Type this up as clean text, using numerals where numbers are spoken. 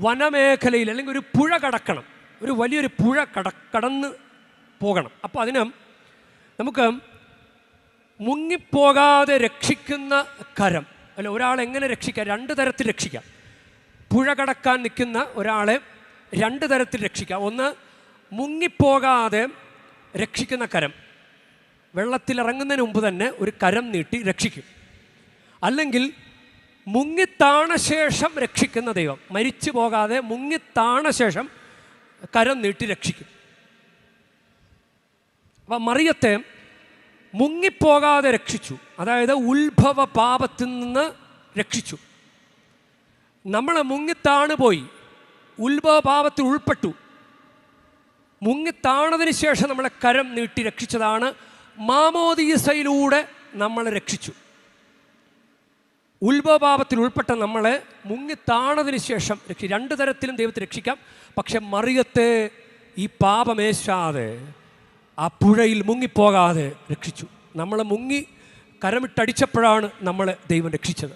വനമേഖലയിൽ അല്ലെങ്കിൽ ഒരു പുഴ കടക്കണം, ഒരു വലിയൊരു പുഴ കടന്ന് പോകണം. അപ്പോൾ അതിന് നമുക്ക് മുങ്ങിപ്പോകാതെ രക്ഷിക്കുന്ന കരം അല്ല, ഒരാളെ എങ്ങനെ രക്ഷിക്കാം? 2 തരത്തിൽ രക്ഷിക്കാം. പുഴ കടക്കാൻ നിൽക്കുന്ന ഒരാളെ 2 തരത്തിൽ രക്ഷിക്കാം. ഒന്ന്, മുങ്ങിപ്പോകാതെ രക്ഷിക്കുന്ന കരം, വെള്ളത്തിലിറങ്ങുന്നതിന് മുമ്പ് തന്നെ ഒരു കരം നീട്ടി രക്ഷിക്കും. അല്ലെങ്കിൽ മുങ്ങിത്താണ ശേഷം രക്ഷിക്കുന്ന ദൈവം, മരിച്ചു പോകാതെ മുങ്ങിത്താണ ശേഷം കരം നീട്ടി രക്ഷിക്കും. അപ്പം മറിയത്തെ മുങ്ങിപ്പോകാതെ രക്ഷിച്ചു, അതായത് ഉത്ഭവ പാപത്തിൽ നിന്ന് രക്ഷിച്ചു. നമ്മൾ മുങ്ങിത്താണു പോയി, ഉത്ഭവ പാപത്തിൽ ഉൾപ്പെട്ടു. മുങ്ങിത്താണതിന് ശേഷം നമ്മളെ കരം നീട്ടി രക്ഷിച്ചതാണ് മാമോദീസയിലൂടെ നമ്മളെ രക്ഷിച്ചു. ഉത്ഭവപാപത്തിൽ ഉൾപ്പെട്ട നമ്മളെ മുങ്ങിത്താണതിന് ശേഷം 2 തരത്തിലും ദൈവത്തെ രക്ഷിക്കാം. പക്ഷെ മറിയത്തെ ഈ പാപമേശാതെ ആ പുഴയിൽ മുങ്ങിപ്പോകാതെ രക്ഷിച്ചു. നമ്മളെ മുങ്ങി കരമിട്ടടിച്ചപ്പോഴാണ് നമ്മളെ ദൈവം രക്ഷിച്ചത്.